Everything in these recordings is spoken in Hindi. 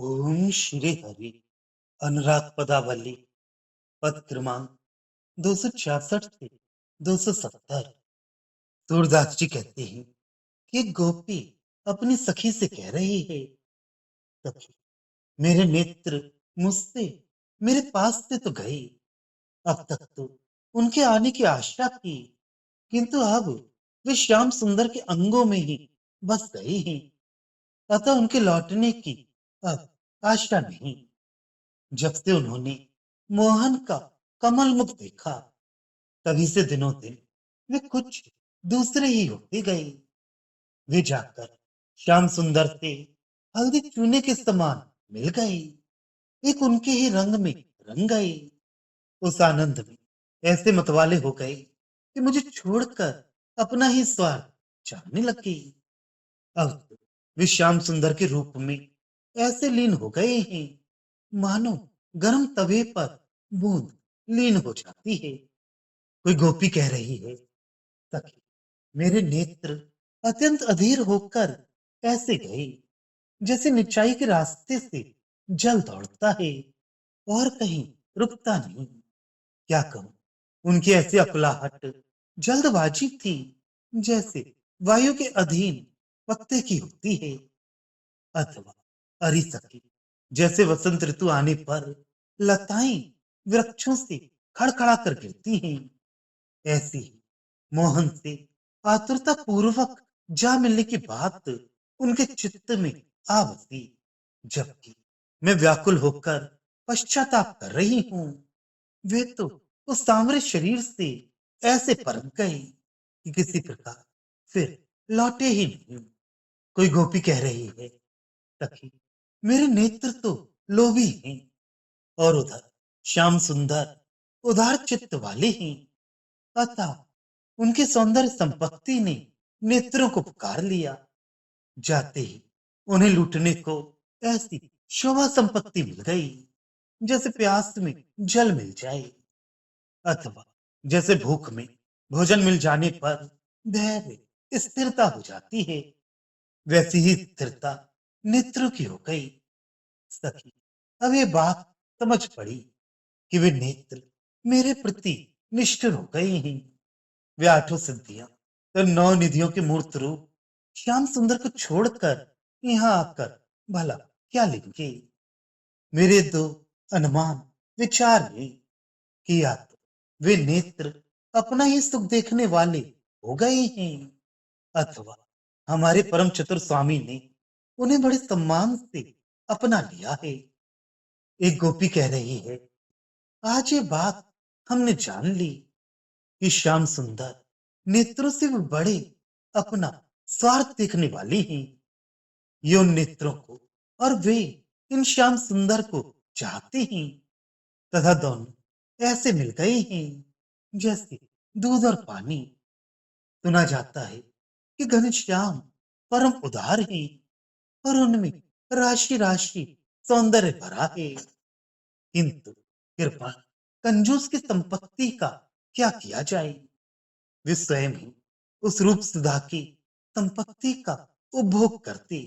ओम श्री हरि। अनुराग पदावली। पद क्रमांक 266 से 270। सूरदास जी कहते हैं कि एक गोपी अपनी सखी से कह रही है, सखी, मेरे नेत्र मुझसे मेरे पास से तो गए। अब तक तो उनके आने की आशा थी, किंतु अब वे श्याम सुंदर के अंगों में ही बस गए हैं। अतः उनके लौटने की अब आशा नहीं। जब से उन्होंने मोहन का कमल मुख देखा, तभी से दिनों दिन वे कुछ दूसरे ही होते गए। वे जाकर श्याम सुंदर से हल्दी चूने के समान मिल गए, एक उनके ही रंग में रंग गए। उस आनंद में ऐसे मतवाले हो गए कि मुझे छोड़कर अपना ही स्वार्थ चाहने लगे। अब तो वे श्याम सुंदर के रूप में ऐसे लीन हो गए हैं, मानो गर्म तवे पर बूंद लीन हो जाती है। कोई गोपी कह रही है, सखी, मेरे नेत्र अत्यंत अधीर होकर ऐसे गए जैसे निचाई के रास्ते से जल दौड़ता है और कहीं रुकता नहीं। क्या कहूं, उनकी ऐसी अकुलाहट जल्दबाजी थी, जैसे वायु के अधीन पत्ते की होती है, अथवा अरी सखी, जैसे वसंत ऋतु आने पर लताएं वृक्षों से खड़खड़ा कर गिरती हैं। ऐसी ही मोहन से आतुरता पूर्वक जा मिलने की बात उनके चित्त में आ बसी, जबकि मैं व्याकुल होकर पश्चाताप कर रही हूं। वे तो उस सांवरे शरीर से ऐसे परख गए कि किसी प्रकार फिर लौटे ही नहीं। कोई गोपी कह रही है, सखी, मेरे नेत्र तो लोभी हैं, और उधर श्याम सुंदर उदार चित्त वाले हैं। अतः उनके सौंदर्य संपत्ति ने नेत्रों को पुकार लिया। जाते ही उन्हें लूटने को ऐसी शोभा संपत्ति मिल गई, जैसे प्यास में जल मिल जाए, अथवा जैसे भूख में भोजन मिल जाने पर धैर्य स्थिरता हो जाती है। वैसी ही स्थिरता नेत्रों की हो गई। सखी, अब ये बात समझ पड़ी कि वे नेत्र मेरे प्रति निष्ठुर हो गए हैं। वे आठों सिद्धियां तो नौ निधियों के मूर्त रूप श्याम सुंदर को छोड़कर यहाँ आकर भला क्या लेंगे। मेरे दो अनुमान विचार में कि या तो वे नेत्र अपना ही सुख देखने वाले हो गए हैं, अथवा हमारे परम चतुर स्वामी ने उन्हें बड़े सम्मान से अपना लिया है। एक गोपी कह रही है, आज ये बात हमने जान ली कि श्याम सुंदर नेत्रों से भी बड़े अपना स्वार्थ देखने वाले हैं। ये उन नेत्रों को और वे इन श्याम सुंदर को चाहते हैं, तथा दोनों ऐसे मिल गए हैं जैसे दूध और पानी। सुना जाता है कि घनश्याम परम उदार है और उनमें राशि राशि सौंदर्य भरा है, किंतु कृपा कंजूस की संपत्ति का क्या किया जाए। वे स्वयं ही उस रूप सुधा की संपत्ति का उपभोग करते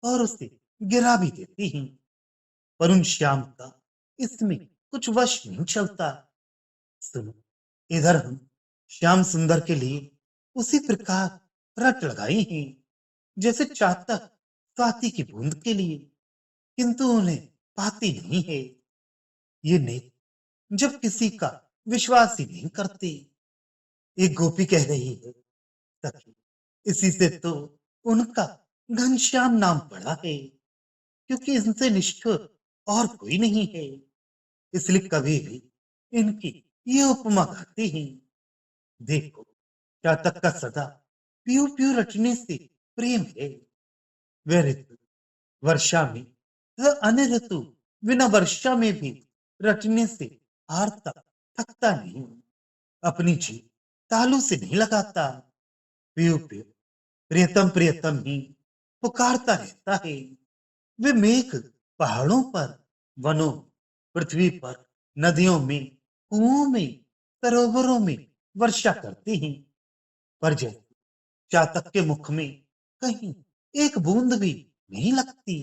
और उसे गिरा भी देते हैं, पर उन श्याम का इसमें कुछ वश नहीं चलता। सुनो, इधर हम श्याम सुंदर के लिए उसी प्रकार रट लगाई हैं जैसे चातक स्वाति की बूंद के लिए, किंतु उन्हें पाती नहीं है। ये नेत्र जब किसी का विश्वास ही नहीं करते। एक गोपी कह रही है, सखी, इसी से तो उनका घनश्याम नाम पड़ा है, क्योंकि इनसे निष्ठुर और कोई नहीं है। इसलिए कभी भी इनकी ये उपमा गाते हैं। देखो, चातक का सदा प्यू प्यू रटने से प्रेम है। वह ऋतु वर्षा में तथा अन्य ऋतु बिना वर्षा में भी रटने से हारता थकता नहीं, अपनी जीभ तालू से नहीं लगाता। प्यू प्यू प्रियतम प्रियतम ही पुकारता रहता है। वे मेघ पहाड़ों पर, वनों, पृथ्वी पर, नदियों में, कुओं में, सरोवरों में वर्षा करते हैं, पर जैसे चातक के मुख में कहीं एक बूंद भी नहीं लगती,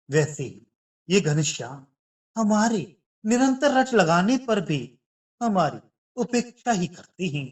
वैसे ही ये घनश्याम हमारे निरंतर रट लगाने पर भी हमारी उपेक्षा ही करते हैं।